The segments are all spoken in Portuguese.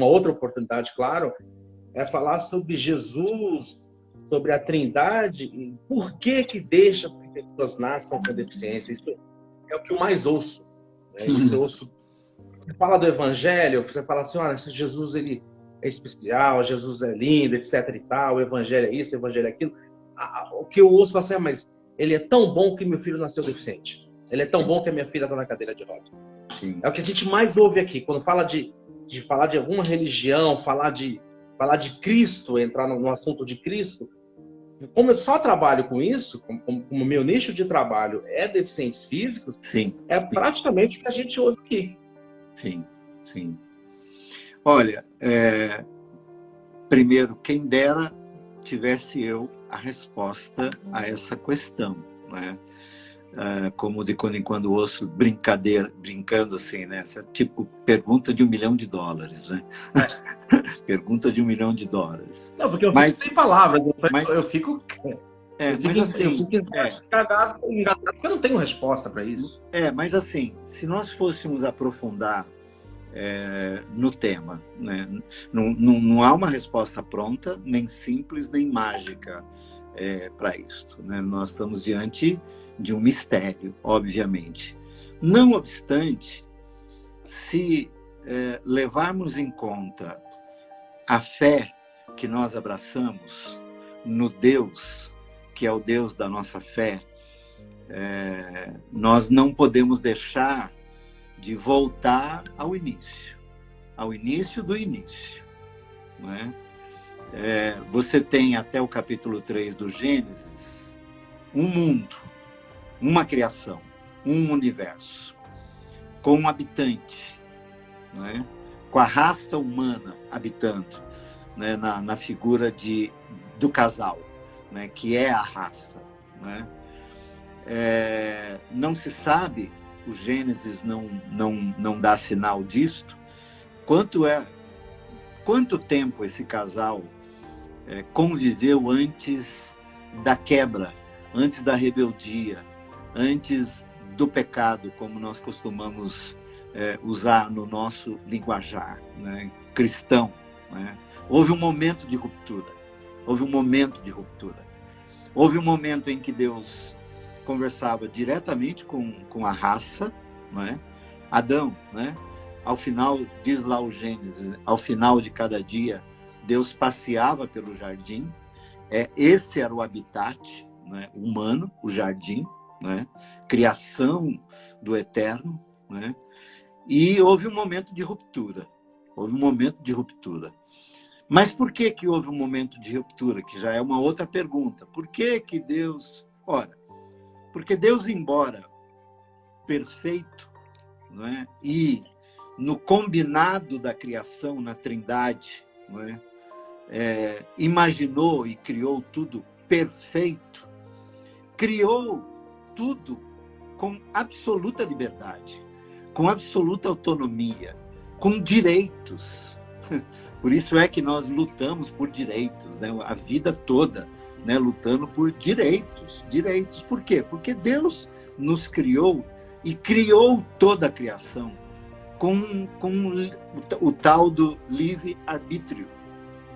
uma outra oportunidade, claro, é falar sobre Jesus, sobre a Trindade, e por que que deixa que pessoas nasçam com deficiência. Isso é o que eu mais ouço, né? Isso eu ouço. Você fala do Evangelho, você fala assim, olha, esse Jesus ele é especial, Jesus é lindo, etc e tal, o Evangelho é isso, o Evangelho é aquilo. O que eu ouço é assim, mas ele é tão bom que meu filho nasceu deficiente. Ele é tão bom que a minha filha está na cadeira de rodas. Sim. É o que a gente mais ouve aqui. Quando fala de falar de alguma religião, falar de Cristo, entrar no assunto de Cristo, como eu só trabalho com isso, como meu nicho de trabalho é deficientes físicos, Sim. é praticamente o que a gente ouve aqui. Sim, sim. Olha, primeiro, quem dera tivesse eu a resposta a essa questão, né? Como de quando em quando ouço brincando assim, né? Essa, tipo, pergunta de $1 milhão, né? Pergunta de $1 milhão. Não, porque eu fico sem palavras, eu fico assim, engasgado porque eu não tenho resposta para isso. Mas assim, se nós fôssemos aprofundar no tema, né? Não há uma resposta pronta, nem simples, nem mágica para isto, né? Nós estamos diante de um mistério, obviamente. Não obstante, se levarmos em conta a fé que nós abraçamos no Deus, que é o Deus da nossa fé, nós não podemos deixar de voltar ao início do início, não é? Você tem até o capítulo 3 do Gênesis um mundo, uma criação, um universo, com um habitante, não é? Com a raça humana habitando, né? na figura do casal, né? Que é a raça, não é? Não se sabe, o Gênesis não dá sinal disto, quanto tempo esse casal conviveu antes da quebra, antes da rebeldia, antes do pecado, como nós costumamos usar no nosso linguajar, né? Cristão, né? Houve um momento de ruptura, houve um momento em que Deus conversava diretamente com a raça, né? Adão, né? Ao final, diz lá o Gênesis, ao final de cada dia, Deus passeava pelo jardim. Esse era o habitat, né? Humano, o jardim, né? Criação do eterno, né? E houve um momento de ruptura. Mas por que houve um momento de ruptura? Que já é uma outra pergunta. Por que Deus... Ora, porque Deus, embora perfeito, não é? E no combinado da criação, na Trindade, não é? Imaginou e criou tudo perfeito, criou tudo com absoluta liberdade, com absoluta autonomia, com direitos. Por isso é que nós lutamos por direitos, né? A vida toda, né? Lutando por direitos. Direitos por quê? Porque Deus nos criou e criou toda a criação com o tal do livre-arbítrio,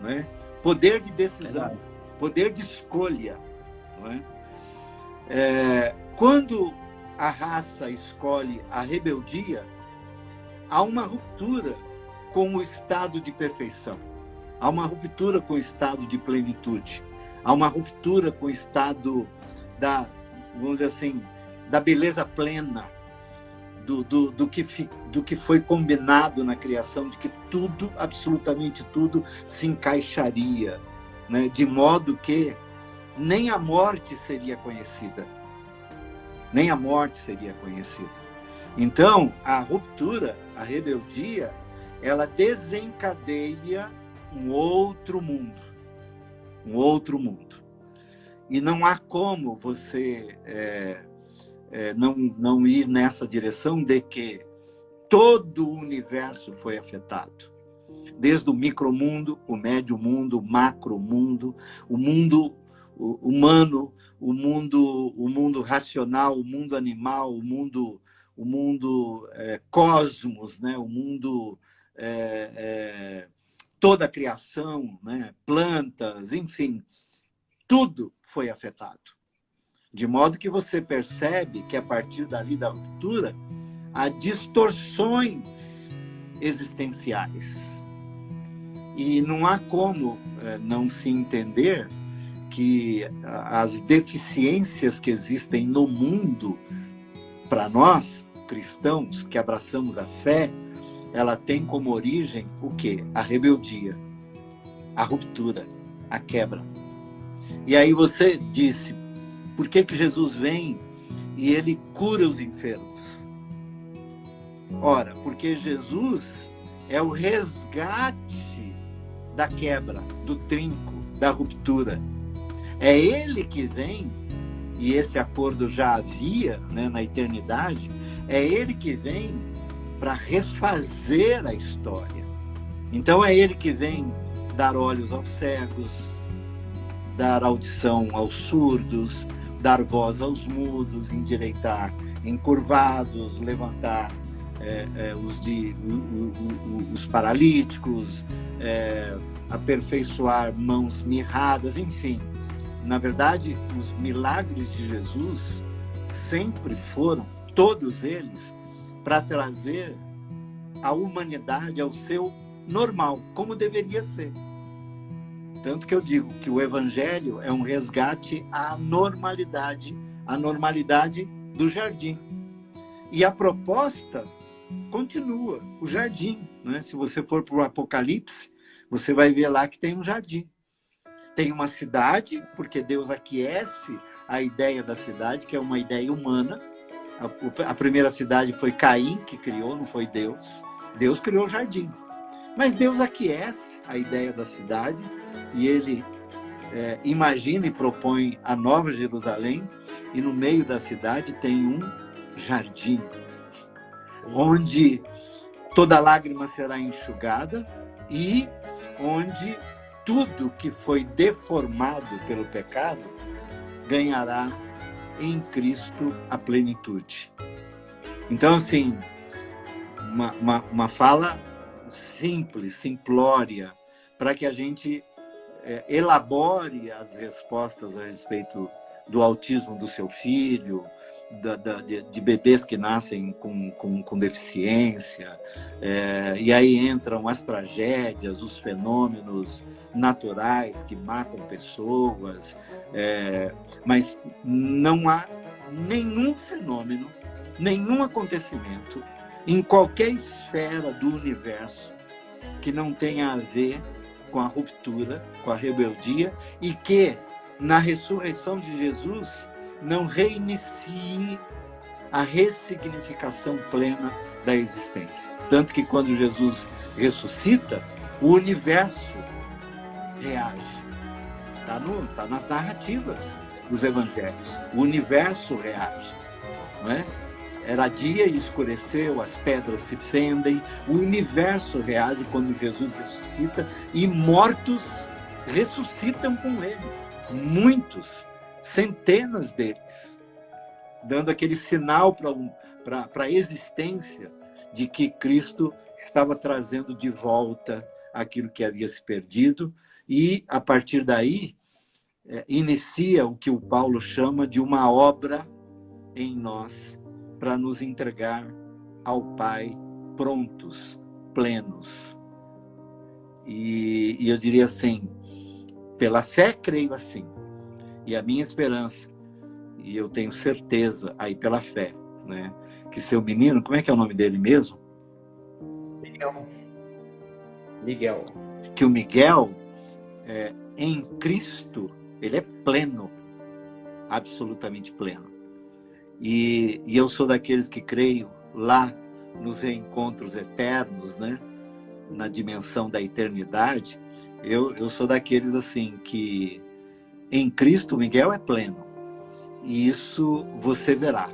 não é? Poder de decisão, poder de escolha, não é? Quando a raça escolhe a rebeldia, há uma ruptura com o estado de perfeição, há uma ruptura com o estado de plenitude, há uma ruptura com o estado vamos dizer assim, da beleza plena, do que foi combinado na criação, de que tudo, absolutamente tudo, se encaixaria, né? De modo que nem a morte seria conhecida. Então, a ruptura, a rebeldia, ela desencadeia um outro mundo. E não há como você não ir nessa direção de que todo o universo foi afetado. Desde o micromundo, o médio mundo, o macromundo, o mundo humano, o mundo racional, o mundo animal, o mundo cosmos, né? O mundo toda a criação, né? Plantas, enfim, tudo foi afetado. De modo que você percebe que a partir dali da ruptura, há distorções existenciais. E não há como não se entender que as deficiências que existem no mundo, para nós, cristãos, que abraçamos a fé, ela tem como origem o quê? A rebeldia, a ruptura, a quebra. E aí você disse, por que Jesus vem e ele cura os enfermos? Ora, porque Jesus é o resgate da quebra, do trinco, da ruptura. É ele que vem, e esse acordo já havia, né, na eternidade, é ele que vem para refazer a história. Então é ele que vem dar olhos aos cegos, dar audição aos surdos, dar voz aos mudos, endireitar encurvados, levantar os paralíticos, aperfeiçoar mãos mirradas, enfim. Na verdade, os milagres de Jesus sempre foram, todos eles, para trazer a humanidade ao seu normal, como deveria ser. Tanto que eu digo que o Evangelho é um resgate à normalidade do jardim. E a proposta continua, o jardim, né? Se você for para o Apocalipse, você vai ver lá que tem um jardim. Tem uma cidade, porque Deus aquece a ideia da cidade, que é uma ideia humana. A primeira cidade foi Caim que criou, não foi Deus. Deus criou o jardim. Mas Deus aquece a ideia da cidade e ele imagina e propõe a Nova Jerusalém, e no meio da cidade tem um jardim, onde toda lágrima será enxugada e onde tudo que foi deformado pelo pecado ganhará em Cristo a plenitude. Então, assim, uma fala simples, simplória, para que a gente elabore as respostas a respeito do autismo do seu filho, de bebês que nascem com deficiência, e aí entram as tragédias, os fenômenos naturais que matam pessoas, mas não há nenhum fenômeno, nenhum acontecimento em qualquer esfera do universo que não tenha a ver com a ruptura, com a rebeldia, e que na ressurreição de Jesus não reinicie a ressignificação plena da existência. Tanto que quando Jesus ressuscita, o universo reage. Está nas narrativas dos evangelhos. O universo reage. Não é? Era dia e escureceu, as pedras se fendem. O universo reage quando Jesus ressuscita e mortos ressuscitam com ele. Muitos, centenas deles, dando aquele sinal para a existência de que Cristo estava trazendo de volta aquilo que havia se perdido, e a partir daí inicia o que o Paulo chama de uma obra em nós para nos entregar ao Pai prontos, plenos. E eu diria assim, pela fé creio assim, e a minha esperança, e eu tenho certeza aí pela fé, né, que seu menino, como é que é o nome dele mesmo? Miguel. Que o Miguel, em Cristo, ele é pleno, absolutamente pleno. E eu sou daqueles que creio lá nos reencontros eternos, né, na dimensão da eternidade. Eu sou daqueles assim que em Cristo Miguel é pleno. E isso você verá.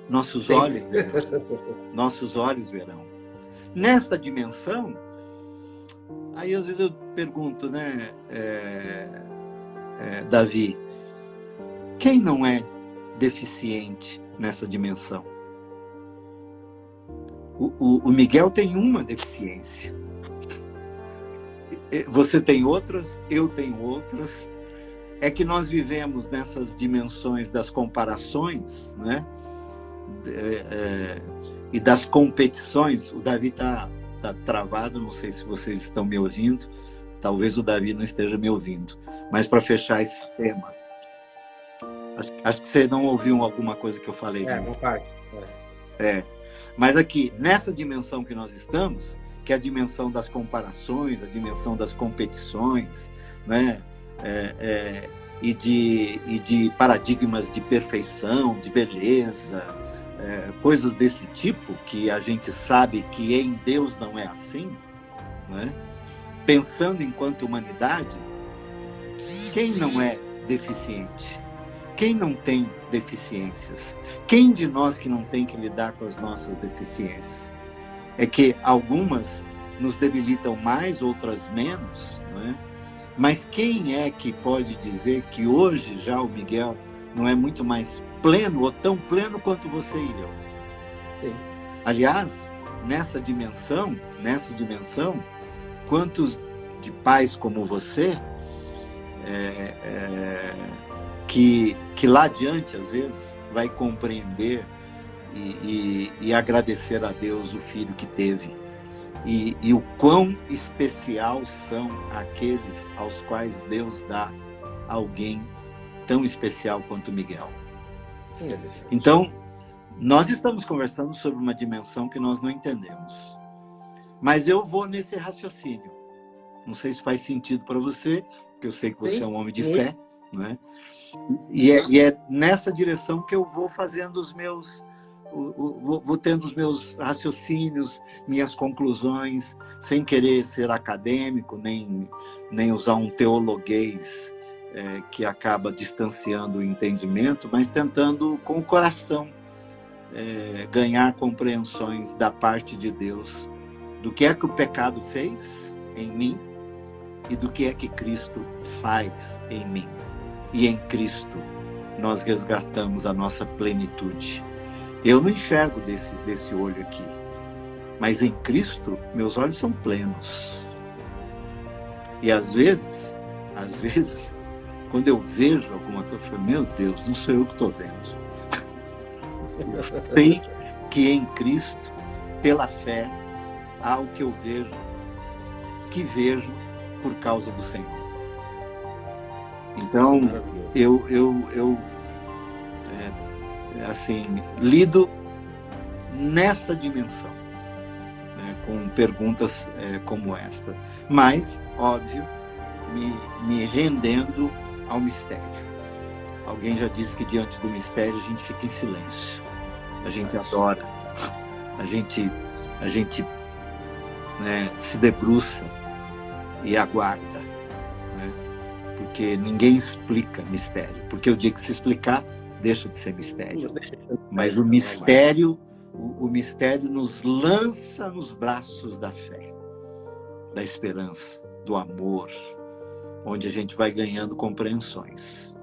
Nossos olhos verão. Nossos olhos verão. Nesta dimensão, aí às vezes eu pergunto, né, Davi, quem não é deficiente nessa dimensão? O Miguel tem uma deficiência. você tem outras, eu tenho outras. É que nós vivemos nessas dimensões das comparações, né? E das competições. O Davi tá travado, não sei se vocês estão me ouvindo, talvez o Davi não esteja me ouvindo, mas para fechar esse tema, acho que você não ouviu alguma coisa que eu falei. Não parte. Mas aqui, nessa dimensão que nós estamos, que é a dimensão das comparações, a dimensão das competições, né? E de paradigmas de perfeição, de beleza, coisas desse tipo, que a gente sabe que em Deus não é assim, né? Pensando enquanto humanidade, quem não é deficiente? Quem não tem deficiências? Quem de nós que não tem que lidar com as nossas deficiências? É que algumas nos debilitam mais, outras menos, não é? Mas quem é que pode dizer que hoje já o Miguel não é muito mais pleno ou tão pleno quanto você e eu? Sim. Aliás, nessa dimensão, quantos de pais como você que lá adiante, às vezes, vai compreender e agradecer a Deus o filho que teve. E o quão especial são aqueles aos quais Deus dá alguém tão especial quanto Miguel. Então, nós estamos conversando sobre uma dimensão que nós não entendemos. Mas eu vou nesse raciocínio. Não sei se faz sentido para você, porque eu sei que você é um homem de fé, né? E é nessa direção que eu vou fazendo os meus... Vou tendo os meus raciocínios, minhas conclusões, sem querer ser acadêmico, nem usar um teologuês que acaba distanciando o entendimento, mas tentando, com o coração, ganhar compreensões da parte de Deus do que é que o pecado fez em mim e do que é que Cristo faz em mim. E em Cristo nós resgatamos a nossa plenitude. Eu não enxergo desse olho aqui, mas em Cristo meus olhos são plenos. E às vezes, quando eu vejo alguma coisa, eu falo, meu Deus, não sou eu que estou vendo. Eu sei que em Cristo, pela fé, há o que eu vejo, que vejo por causa do Senhor. Então, eu assim, lido nessa dimensão, né, com perguntas como esta, mas, óbvio, me rendendo ao mistério. Alguém já disse que diante do mistério a gente fica em silêncio, a gente adora, a gente né, se debruça e aguarda, né, porque ninguém explica mistério, porque o dia que se explicar deixa de ser mistério. Mas o mistério nos lança nos braços da fé, da esperança, do amor, onde a gente vai ganhando compreensões.